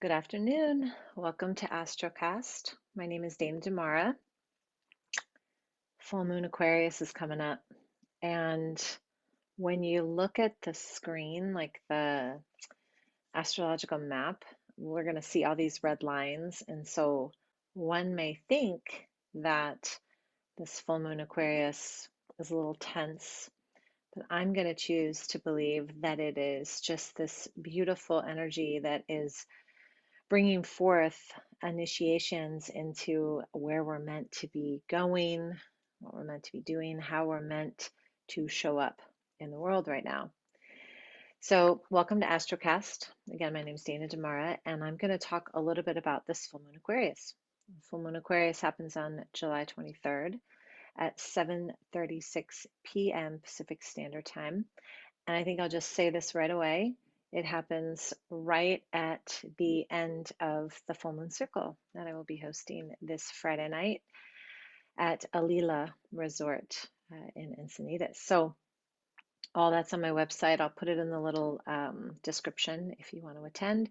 Good afternoon. Welcome to AstroCast. My name is Dana Damara. Full Moon Aquarius is coming up. And when you look at the screen, like the astrological map, we're going to see all these red lines. And so one may think that this Full Moon Aquarius is a little tense, but I'm going to choose to believe that it is just this beautiful energy that is bringing forth initiations into where we're meant to be going, what we're meant to be doing, how we're meant to show up in the world right now. So, welcome to Astrocast. Again, my name is Dana Damara, and I'm going to talk a little bit about this full moon Aquarius. Full moon Aquarius happens on July 23rd at 7:36 p.m. Pacific Standard Time. And I think I'll just say this right away. It happens right at the end of the full moon circle that I will be hosting this Friday night at Alila Resort in Encinitas. So all that's on my website. I'll put it in the little description if you want to attend.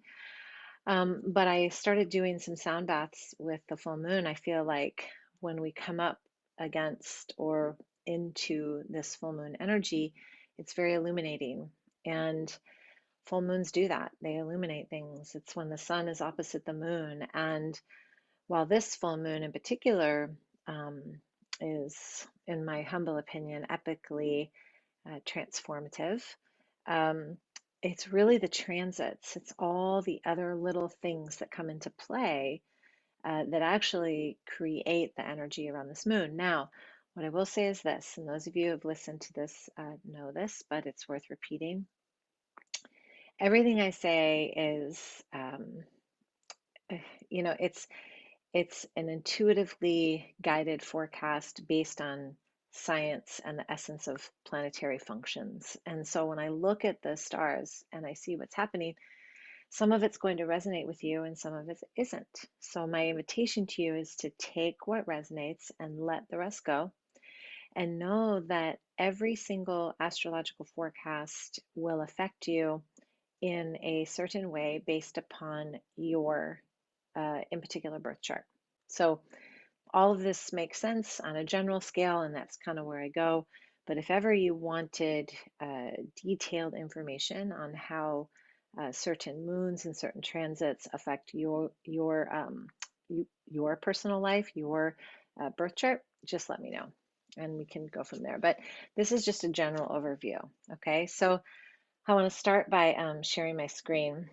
But I started doing some sound baths with the full moon. I feel like when we come up against or into this full moon energy, it's very illuminating. And full moons do that. They illuminate things. It's when the sun is opposite the moon. And while this full moon in particular um, is, in my humble opinion, epically transformative, um, it's really the transits. It's all the other little things that come into play that actually create the energy around this moon. Now, what I will say is this, and those of you who have listened to this know this, but it's worth repeating. Everything I say is, you know, it's an intuitively guided forecast based on science and the essence of planetary functions. And so when I look at the stars and I see what's happening, some of it's going to resonate with you and some of it isn't. So my invitation to you is to take what resonates and let the rest go. And know that every single astrological forecast will affect you in a certain way based upon your, in particular, birth chart. So all of this makes sense on a general scale, and that's kind of where I go. But if ever you wanted detailed information on how certain moons and certain transits affect your personal life, your birth chart, just let me know, and we can go from there. But this is just a general overview. Okay, so I want to start by sharing my screen.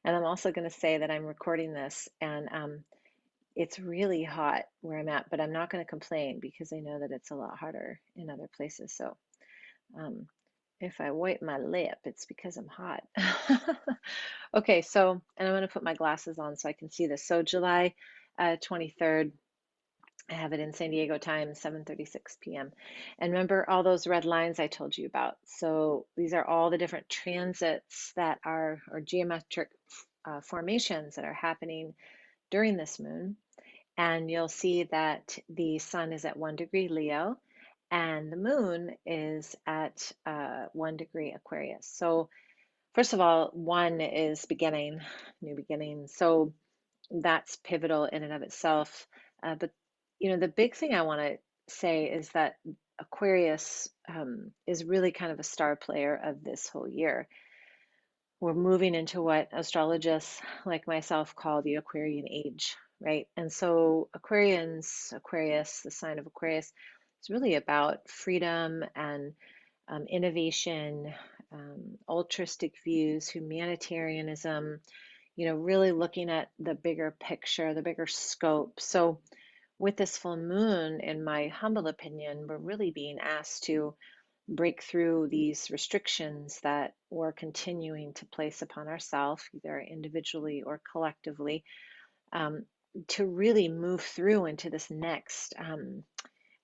And I'm also going to say that I'm recording this and it's really hot where I'm at, but I'm not going to complain because I know that it's a lot hotter in other places. So um, if I wipe my lip, it's because I'm hot. Okay, so, and I'm going to put my glasses on so I can see this. So July 23rd, I have it in San Diego time, 7:36 p.m. And remember all those red lines I told you about. So these are all the different transits that are, or geometric formations that are happening during this moon. And you'll see that the sun is at 1 degree Leo and the moon is at 1 degree Aquarius. So first of all, one is beginning, new beginning. So that's pivotal in and of itself. But the big thing I want to say is that Aquarius is really kind of a star player of this whole year. We're moving into what astrologists like myself call the Aquarian age, right? And so Aquarius, the sign of Aquarius, is really about freedom and innovation, altruistic views, humanitarianism, really looking at the bigger picture, the bigger scope. So with this full moon, in my humble opinion, we're really being asked to break through these restrictions that we're continuing to place upon ourselves, either individually or collectively, um, to really move through into this next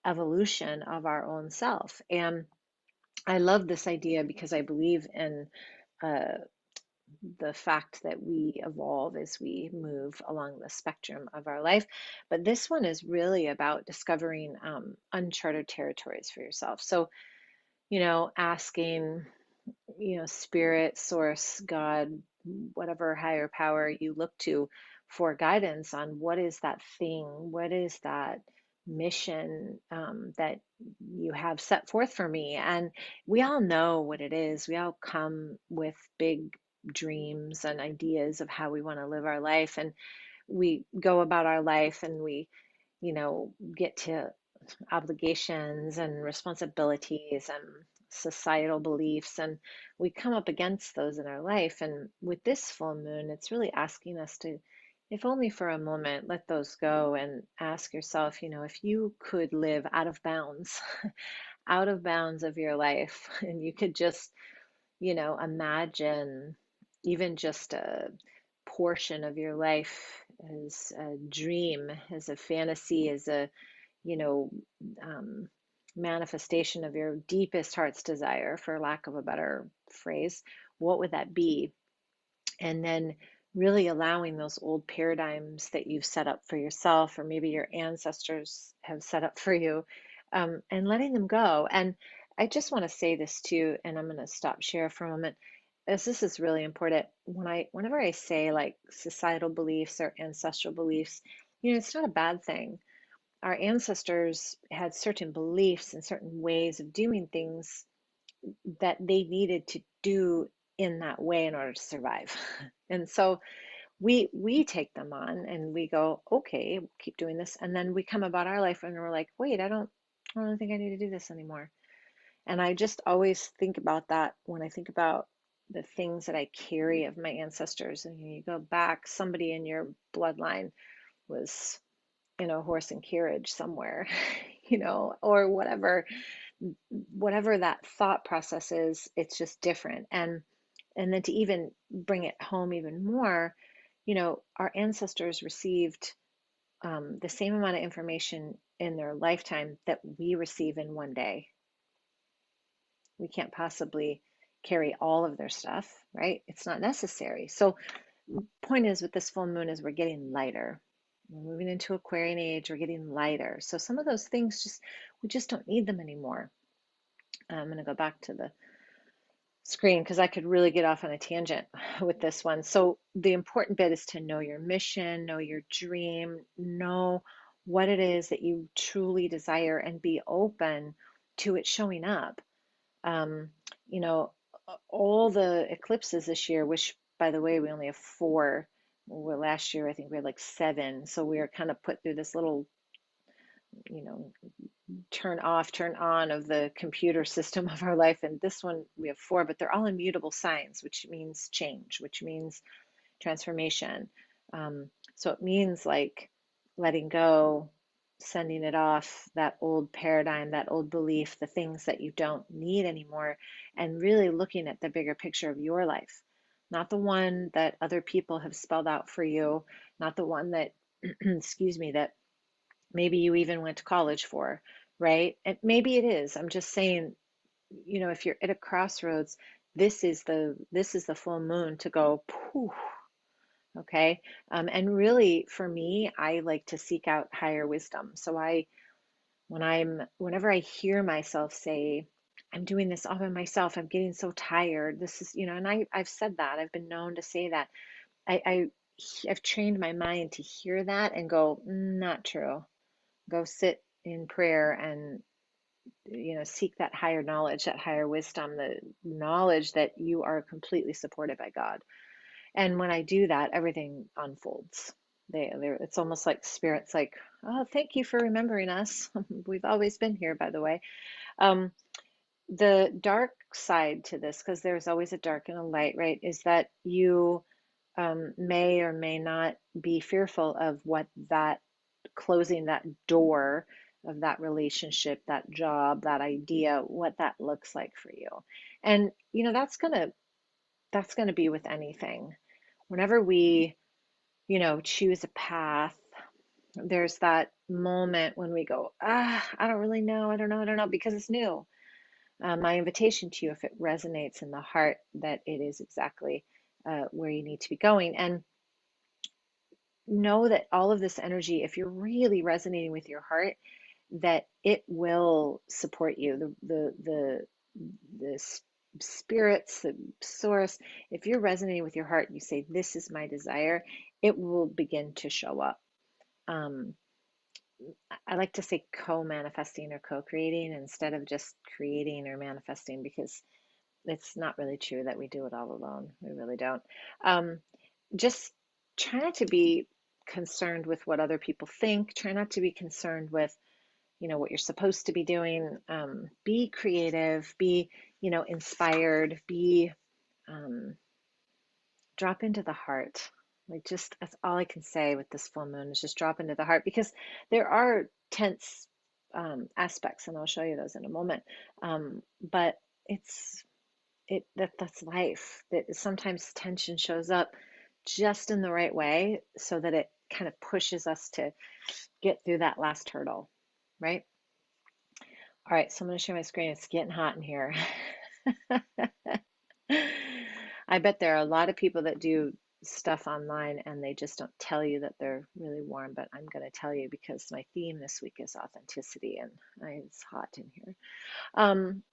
evolution of our own self. And I love this idea because I believe in uh, the fact that we evolve as we move along the spectrum of our life. But this one is really about discovering uncharted territories for yourself. So, asking, spirit, source, God, whatever higher power you look to for guidance on what is that thing, what is that mission that you have set forth for me. And we all know what it is. We all come with big dreams and ideas of how we want to live our life. And we go about our life and we, get to obligations and responsibilities and societal beliefs, and we come up against those in our life. And with this full moon, it's really asking us to, if only for a moment, let those go and ask yourself, if you could live out of bounds, out of bounds of your life, and you could just, imagine even just a portion of your life as a dream, as a fantasy, as a you know, um, manifestation of your deepest heart's desire, for lack of a better phrase, what would that be? And then really allowing those old paradigms that you've set up for yourself, or maybe your ancestors have set up for you, and letting them go. And I just want to say this too, and I'm going to stop share for a moment, as this is really important. Whenever I say like societal beliefs or ancestral beliefs, it's not a bad thing. Our ancestors had certain beliefs and certain ways of doing things that they needed to do in that way in order to survive. And so we take them on and we go, okay, we'll keep doing this. And then we come about our life and we're like, wait, I don't really think I need to do this anymore. And I just always think about that when I think about the things that I carry of my ancestors. And you go back, somebody in your bloodline was in a horse and carriage somewhere, or whatever that thought process is, it's just different. And then to even bring it home even more, our ancestors received the same amount of information in their lifetime that we receive in one day. We can't possibly carry all of their stuff, right? It's not necessary. So point is, with this full moon, is we're getting lighter. We're moving into Aquarian age, we're getting lighter. So some of those things we just don't need them anymore. I'm going to go back to the screen because I could really get off on a tangent with this one. So the important bit is to know your mission, know your dream, know what it is that you truly desire, and be open to it showing up. Um, you know, all the eclipses this year, which by the way, we only have 4. Well, last year I think we had like 7. So we are kind of put through this little, you know, turn off, turn on of the computer system of our life. And this one we have 4, but they're all immutable signs, which means change, which means transformation. So it means like letting go, sending it off, that old paradigm, that old belief, the things that you don't need anymore, and really looking at the bigger picture of your life, not the one that other people have spelled out for you, not the one that, excuse me, that maybe you even went to college for, right? And maybe it is. I'm just saying, if you're at a crossroads, this is the full moon to go, poof, okay? And really, for me, I like to seek out higher wisdom. So whenever I hear myself say, I'm doing this all by myself, I'm getting so tired. This is, and I've said that. I've been known to say that. I I've trained my mind to hear that and go, not true. Go sit in prayer and seek that higher knowledge, that higher wisdom, the knowledge that you are completely supported by God. And when I do that, everything unfolds. It's almost like spirit's like, oh, thank you for remembering us. We've always been here, by the way. Um, the dark side to this, because there's always a dark and a light, right, is that you may or may not be fearful of what that closing that door of that relationship, that job, that idea, what that looks like for you. And that's gonna be with anything. Whenever we, choose a path, there's that moment when we go, I don't really know, I don't know, because it's new. My invitation to you, if it resonates in the heart, that it is exactly where you need to be going. And know that all of this energy, if you're really resonating with your heart, that it will support you. The spirits, the source, if you're resonating with your heart, you say, this is my desire, it will begin to show up. Um, I like to say co-manifesting or co-creating instead of just creating or manifesting, because it's not really true that we do it all alone. We really don't. Um, just try not to be concerned with what other people think. Try not to be concerned with, what you're supposed to be doing. Be creative, be, inspired, be, um, drop into the heart. Like, just that's all I can say with this full moon, is just drop into the heart, because there are tense aspects, and I'll show you those in a moment. But it's that's life. That sometimes tension shows up just in the right way, so that it kind of pushes us to get through that last hurdle, right? All right, so I'm going to share my screen. It's getting hot in here. I bet there are a lot of people that do stuff online and they just don't tell you that they're really warm, but I'm going to tell you, because my theme this week is authenticity, and it's hot in here. Um,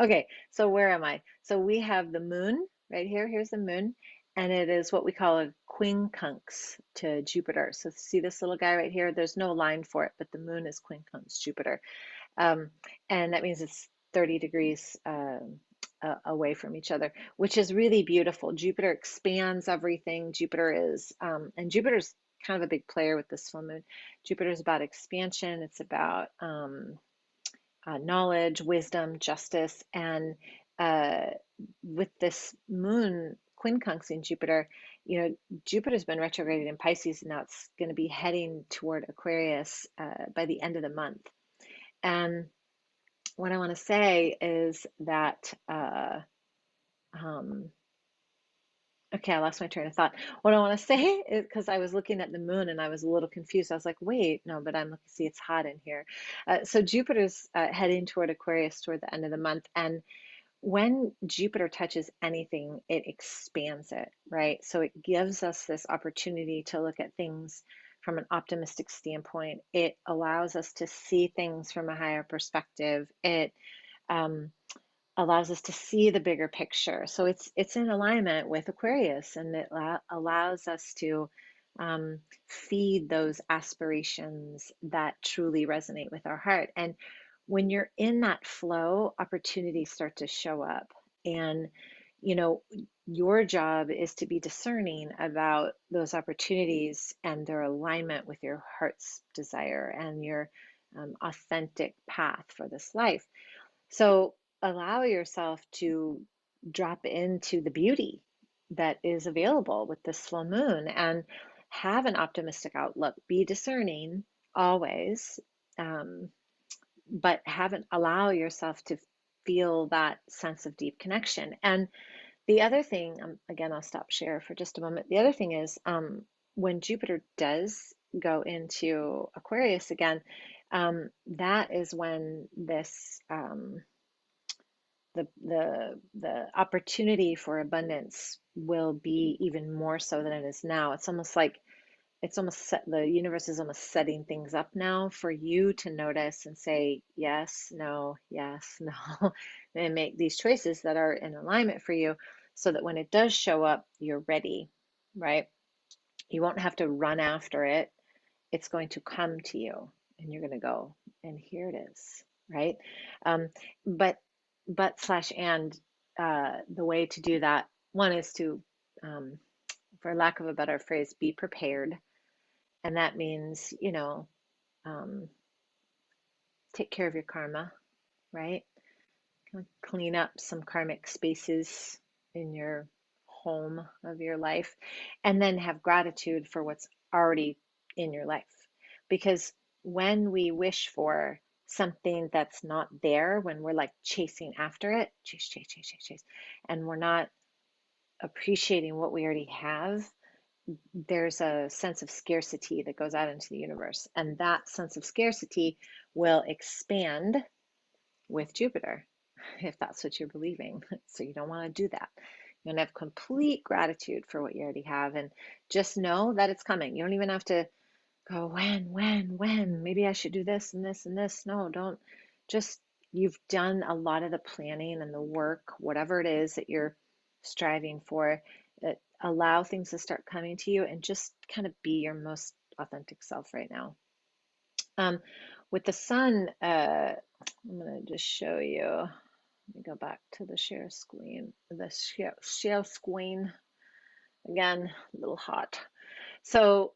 okay, so where am I? So we have the moon right here. Here's the moon, and it is what we call a quincunx to Jupiter. So see this little guy right here? There's no line for it, but the moon is quincunx Jupiter. Um, and that means it's 30 degrees away from each other, which is really beautiful. Jupiter expands everything. And Jupiter's kind of a big player with this full moon. Jupiter's about expansion. It's about knowledge, wisdom, justice. And with this moon quincunxing Jupiter, Jupiter's been retrograded in Pisces, and now it's going to be heading toward Aquarius by the end of the month. And what I want to say is that, okay, I lost my train of thought. What I want to say is, because I was looking at the moon and I was a little confused. I was like, wait, no, but I'm looking, see, it's hot in here. So Jupiter's heading toward Aquarius toward the end of the month. And when Jupiter touches anything, it expands it, right? So it gives us this opportunity to look at things from an optimistic standpoint. It allows us to see things from a higher perspective. It um, allows us to see the bigger picture. So it's in alignment with Aquarius, and it allows us to feed those aspirations that truly resonate with our heart. And when you're in that flow, opportunities start to show up. And your job is to be discerning about those opportunities and their alignment with your heart's desire and your authentic path for this life. So allow yourself to drop into the beauty that is available with this full moon, and have an optimistic outlook. Be discerning always, um, but allow yourself to feel that sense of deep connection. And the other thing, again, I'll stop share for just a moment. The other thing is, when Jupiter does go into Aquarius again, that is when this the opportunity for abundance will be even more so than it is now. It's almost like the universe is almost setting things up now for you to notice and say yes, no, yes, no, and make these choices that are in alignment for you, so that when it does show up, you're ready, right? You won't have to run after it. It's going to come to you, and you're going to go, and here it is, right? Um, but slash and the way to do that, one is to, for lack of a better phrase, be prepared. And that means, um, take care of your karma, right? Clean up some karmic spaces in your home of your life, and then have gratitude for what's already in your life. Because when we wish for something that's not there, when we're like chasing after it, chase, chase, chase, chase, chase, and we're not appreciating what we already have, there's a sense of scarcity that goes out into the universe. And that sense of scarcity will expand with Jupiter, if that's what you're believing. So you don't want to do that. You want to have complete gratitude for what you already have, and just know that it's coming. You don't even have to go, when, maybe I should do this and this and this. No, don't. Just you've done a lot of the planning and the work, whatever it is that you're striving for. Allow things to start coming to you and just kind of be your most authentic self right now. With the sun, I'm going to just show you. Let me go back to the share screen. The share screen again, a little hot. So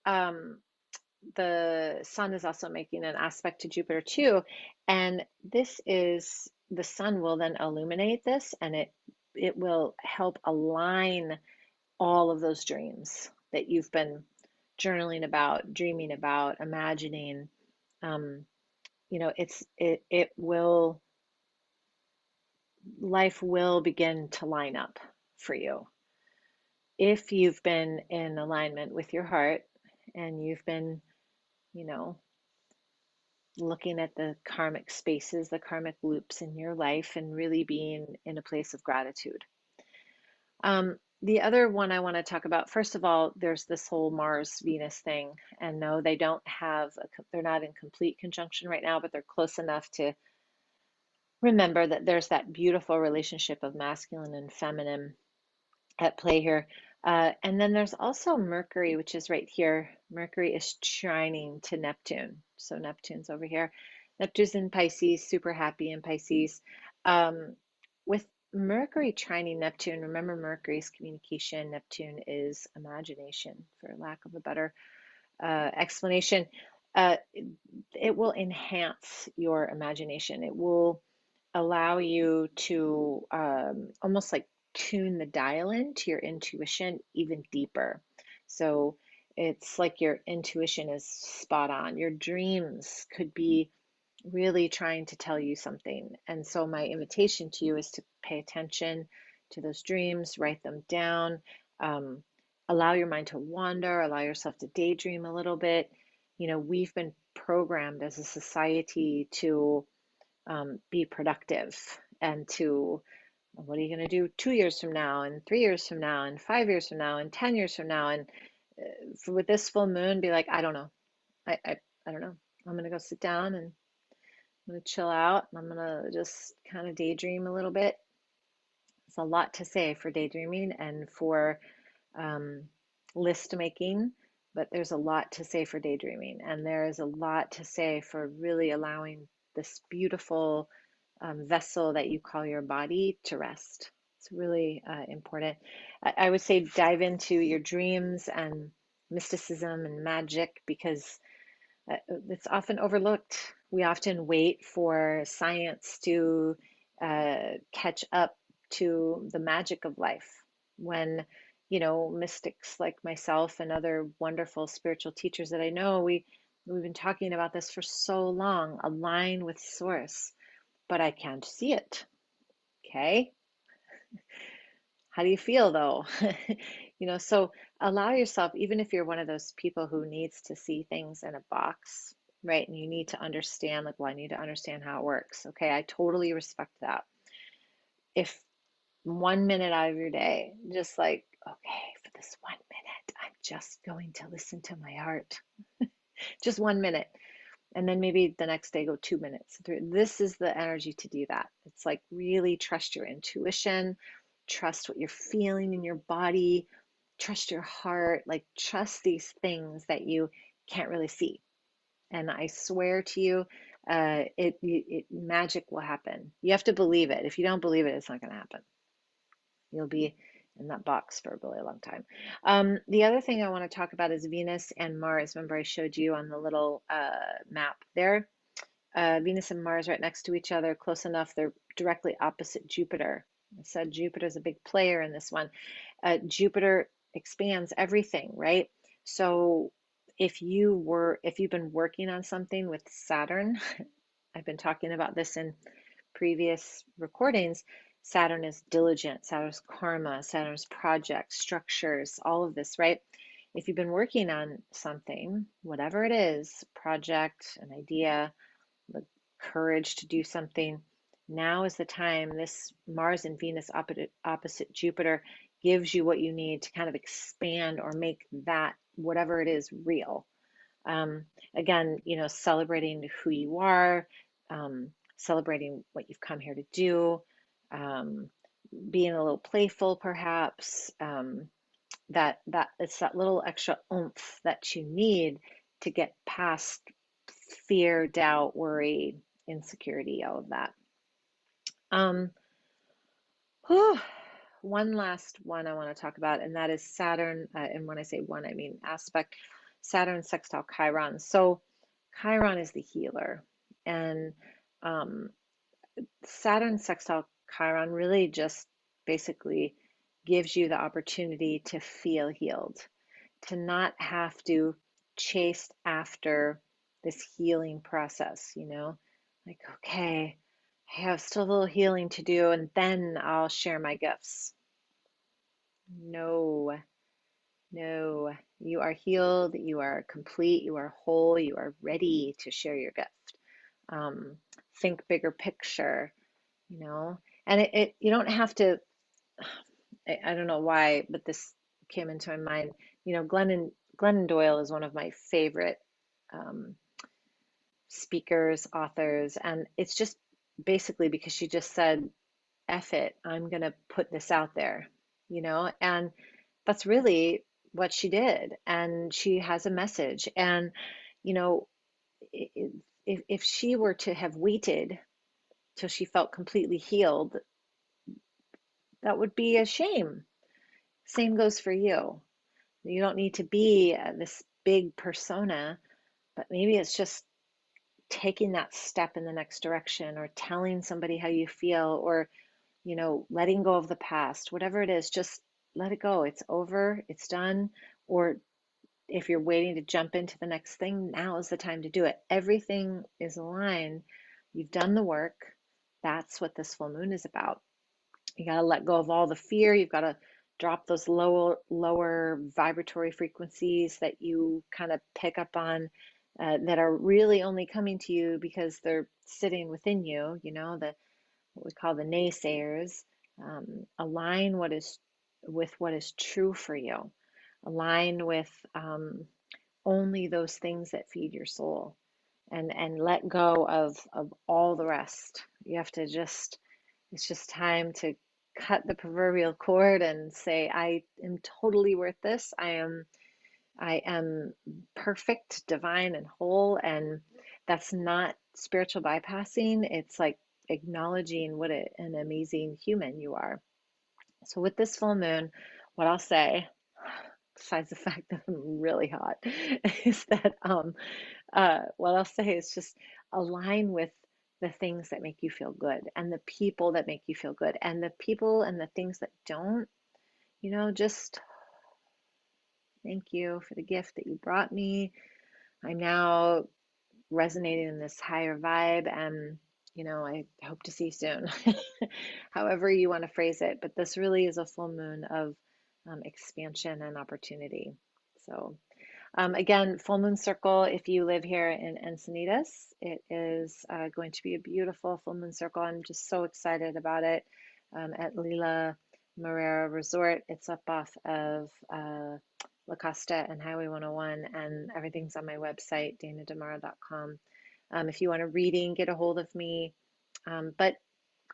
the sun is also making an aspect to Jupiter too, and this is the sun will then illuminate this, and it will help align all of those dreams that you've been journaling about, dreaming about, imagining. It will, life will begin to line up for you if you've been in alignment with your heart and you've been, you know, looking at the karmic spaces, the karmic loops in your life, and really being in a place of gratitude. The other one I want to talk about, first of all, there's this whole Mars Venus thing. And no, they don't have, they're not in complete conjunction right now, but they're close enough to remember that there's that beautiful relationship of masculine and feminine at play here. And then there's also Mercury, which is right here. Mercury is trining to Neptune. So Neptune's over here. Neptune's in Pisces, super happy in Pisces. With Mercury trining Neptune, remember Mercury's communication, Neptune is imagination, for lack of a better explanation. It will enhance your imagination. It will allow you to almost like tune the dial in to your intuition even deeper. So it's like your intuition is spot on. Your dreams could be really trying to tell you something. And so my invitation to you is to pay attention to those dreams, write them down, um, allow your mind to wander, allow yourself to daydream a little bit. We've been programmed as a society to be productive and to what are you going to do 2 years from now and 3 years from now and 5 years from now and 10 years from now, and with this full moon be like, I don't know. I don't know. I'm going to go sit down and I'm going to chill out and I'm going to just kind of daydream a little bit. It's a lot to say for daydreaming and for um, list making, but there's a lot to say for daydreaming, and there is a lot to say for really allowing this beautiful vessel that you call your body to rest. It's really important. I would say dive into your dreams and mysticism and magic because it's often overlooked. We often wait for science to catch up to the magic of life when, mystics like myself and other wonderful spiritual teachers that I know, we've been talking about this for so long, align with source, but I can't see it. Okay. How do you feel though? So allow yourself, even if you're one of those people who needs to see things in a box, right? And you need to understand, like, well, I need to understand how it works. Okay, I totally respect that. If 1 minute out of your day, just like, okay, for this 1 minute, I'm just going to listen to my heart. Just 1 minute. And then maybe the next day go 2 minutes. This is the energy to do that. It's like really trust your intuition, trust what you're feeling in your body, trust your heart, like trust these things that you can't really see. And I swear to you, magic will happen. You have to believe it. If you don't believe it, it's not going to happen. You'll be in that box for a really long time. The other thing I want to talk about is Venus and Mars. Remember I showed you on the little map there? Venus and Mars right next to each other, close enough. They're directly opposite Jupiter. I said Jupiter's a big player in this one. Jupiter expands everything, right? So if you've been working on something with Saturn, I've been talking about this in previous recordings. Saturn is diligent, Saturn's karma, Saturn's projects, structures, all of this, right? If you've been working on something, whatever it is, project, an idea, the courage to do something, now is the time. This Mars and Venus opposite Jupiter gives you what you need to kind of expand or make that, whatever it is, real. Again, celebrating who you are, celebrating what you've come here to do, um, being a little playful perhaps, that it's that little extra oomph that you need to get past fear, doubt, worry, insecurity, all of that. Um, whew, one last one I want to talk about, and that is Saturn. And when I say one, I mean aspect. Saturn sextile Chiron. So Chiron is the healer, and um, Saturn sextile Chiron really just basically gives you the opportunity to feel healed, to not have to chase after this healing process, like, okay, I have still a little healing to do, and then I'll share my gifts. No, no, you are healed, you are complete, you are whole, you are ready to share your gift. Think bigger picture, and you don't have to. I don't know why, but this came into my mind. Glennon Doyle is one of my favorite um, speakers, authors, and it's just basically because she just said, F it, I'm going to put this out there, and that's really what she did. And she has a message. And, you know, if she were to have waited till she felt completely healed, that would be a shame. Same goes for you. You don't need to be this big persona, but maybe it's just taking that step in the next direction, or telling somebody how you feel, or letting go of the past, whatever it is, just let it go. It's over, it's done. Or if you're waiting to jump into the next thing, now is the time to do it. Everything is aligned. You've done the work. That's what this full moon is about. You got to let go of all the fear. You've got to drop those lower vibratory frequencies that you kind of pick up on, that are really only coming to you because they're sitting within you, what we call the naysayers. Align with what is true for you. Align with only those things that feed your soul, and let go of all the rest. You have to just, it's just time to cut the proverbial cord and say, I am totally worth this. I am perfect, divine, and whole. And that's not spiritual bypassing. It's like acknowledging what an amazing human you are. So with this full moon, what I'll say, besides the fact that I'm really hot, is that what I'll say is just align with the things that make you feel good, and the people that make you feel good, and the people and the things that don't, just thank you for the gift that you brought me. I'm now resonating in this higher vibe, and I hope to see you soon. However you want to phrase it, but this really is a full moon of expansion and opportunity. So again, full moon circle, if you live here in Encinitas, it is going to be a beautiful full moon circle. I'm just so excited about it, at Lila Marrera Resort. It's up off of La Costa and Highway 101, and everything's on my website, danadamara.com. If you want a reading, get a hold of me. But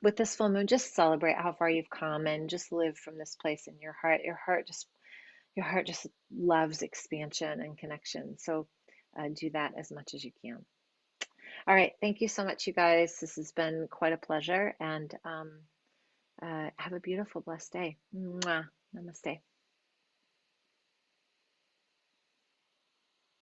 with this full moon, just celebrate how far you've come, and just live from this place in your heart. Your heart just loves expansion and connection. So do that as much as you can. All right. Thank you so much, you guys. This has been quite a pleasure, and have a beautiful, blessed day. Mwah. Namaste.